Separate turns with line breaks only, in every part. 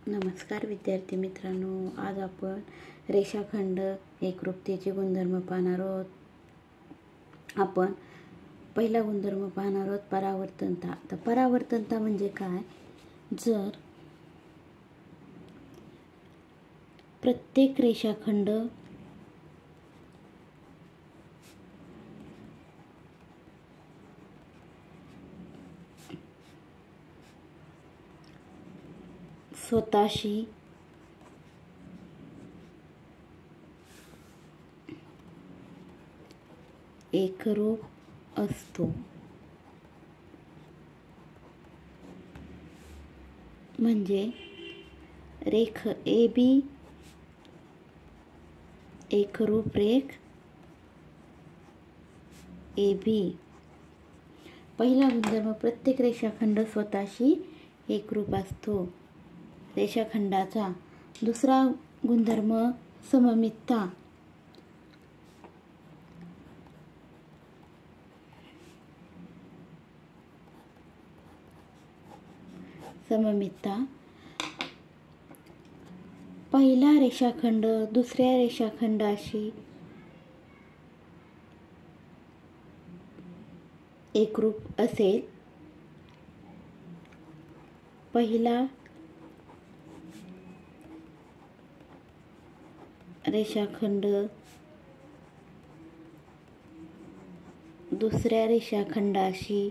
नमस्कार विद्यार्थी मित्रांनो, आज आपण रेषाखंड एकरूपतेचे गुणधर्म पाहणार आहोत. आपण पहिला गुणधर्म पाहणार आहोत परावर्तनता. तर परावर्तनता म्हणजे काय? जर प्रत्येक रेषाखंड स्वतःशी एकरूप असतो, म्हणजे रेख AB एकरूप रेख AB. पहिला गुणधर्म प्रत्येक रेषाखंड स्वतःशी एकरूप असतो रेषाखंडाचा. दुसरा गुणधर्म सममितता. सममितता पहिला रेषाखंड दुसऱ्या रेषाखंडाशी एकरूप असेल. पहिला रेषाखंड दुसऱ्या रेषाखंडाशी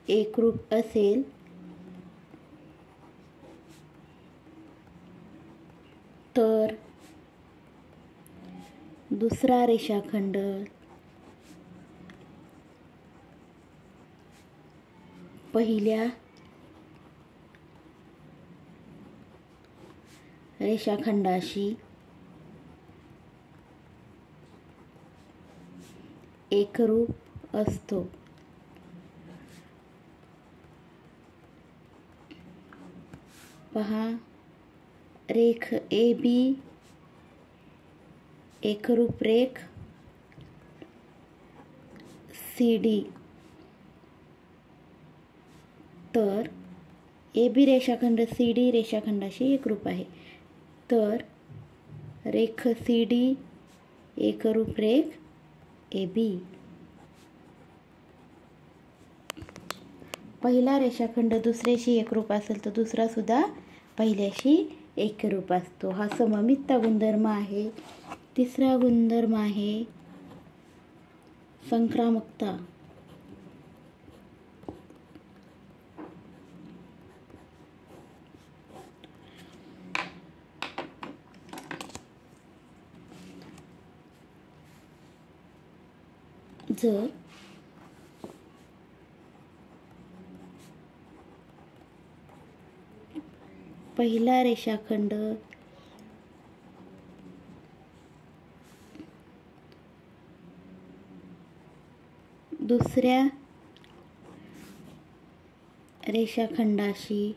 एकरूप असेल तर दुसरा रेषाखंड पहिल्या रेषाखंडाशी एकरूप असतो. पहा, रेख AB एकरूप रेख CD. तर AB रेषाखंड CD रेषाखंडाशी एकरूप आहे, तर रेख CD एकरूप रेख AB. पहिला रेषाखंड दुसऱ्याशी एकरूप असेल तर दुसरा सुद्धा पहिल्याशी एकरूप असतो. हा सममितता गुणधर्म आहे. तिसरा गुणधर्म आहे संक्रामकता. जर पहिला रेषाखंड दुसऱ्या रेषाखंडाशी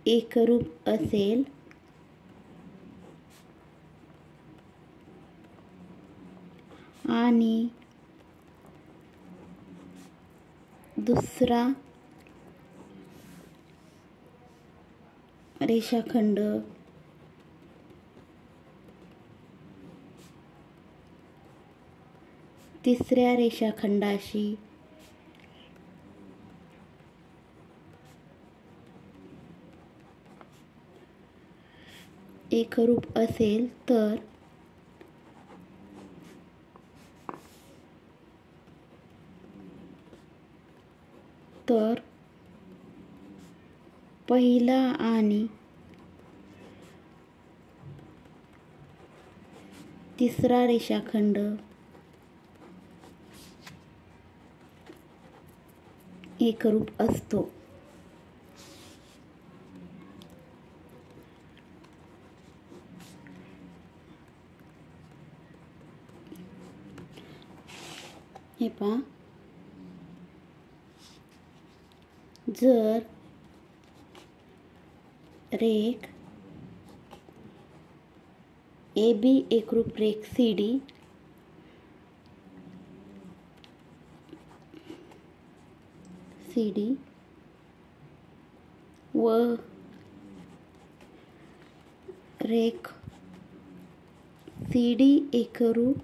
एकरूप असेल आणि दुसरा रेषाखंड तिसऱ्या रेषाखंडाशी एकरूप असेल तर पहिला आणि तिसरा रेषाखंड एकरूप असतो. हे पहा, जर रेख AB एकरूप रेख CD ABCD व रेख CD एकरूप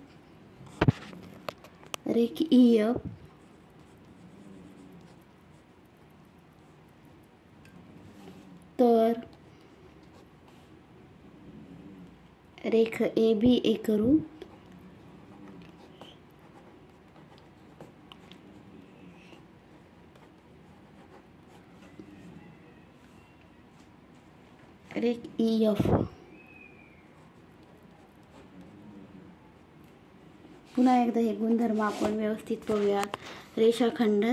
रेख EF तर रेख AB एकरूप रेख EF. पुन्हा एकदा हे गुणधर्म आपण व्यवस्थित पाहूया. रेषाखंड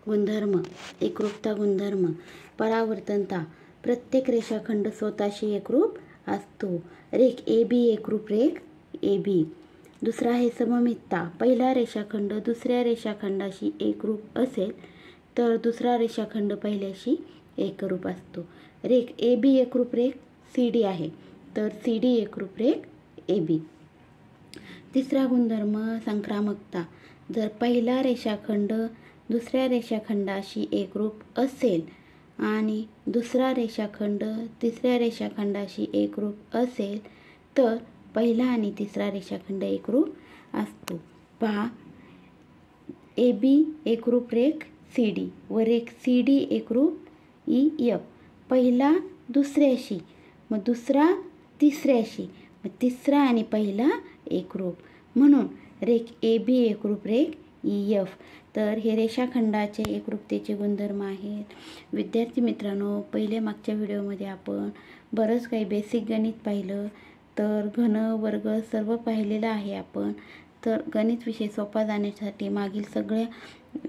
गुणधर्म, एकरूपता गुणधर्म, परावर्तनता. प्रत्येक रेषाखंड स्वतःशी एकरूप असतो. रेख AB एकरूप रेख AB. दुसरा आहे सममितता. पहिला रेषाखंड दुसऱ्या रेषाखंडाशी एकरूप असेल तर दुसरा रेषाखंड पहिल्याशी एकरूप असतो. रेख AB एकरूप रेख CD आहे तर CD एकरूप रेख AB. तिसरा गुणधर्म संक्रामकता. जर पहिला रेषाखंड दुसऱ्या रेषाखंडाशी एकरूप असेल आणि दुसरा रेषाखंड तिसऱ्या रेषाखंडाशी एकरूप असेल तर पहिला आणि तिसरा रेषाखंड एकरूप असतो. पहा, AB एकरूप रेख CD व रेख CD एकरूप EF. पहिला दुसऱ्याशी, मग दुसरा तिसऱ्याशी, मग तिसरा आणि पहिला एकरूप, म्हणून रेख AB एकरूप रेख EF. तर हे रेषाखंडाचे एकरूपतेचे गुणधर्म आहेत. विद्यार्थी मित्रांनो, पहिले मागच्या व्हिडिओमध्ये आपण बरंच काही बेसिक गणित पाहिलं, तर घन वर्ग सर्व पाहिलेलं आहे आपण. तर गणित विषय सोपा जाण्यासाठी मागील सगळ्या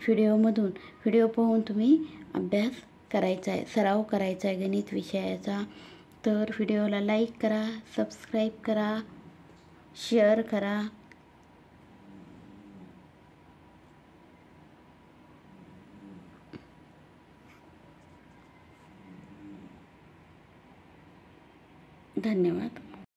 व्हिडिओ पाहून तुम्ही अभ्यास करायचा आहे, सराव करायचा आहे गणित विषयाचा. तर व्हिडिओला लाईक करा, सबस्क्राईब करा, शेअर करा. धन्यवाद.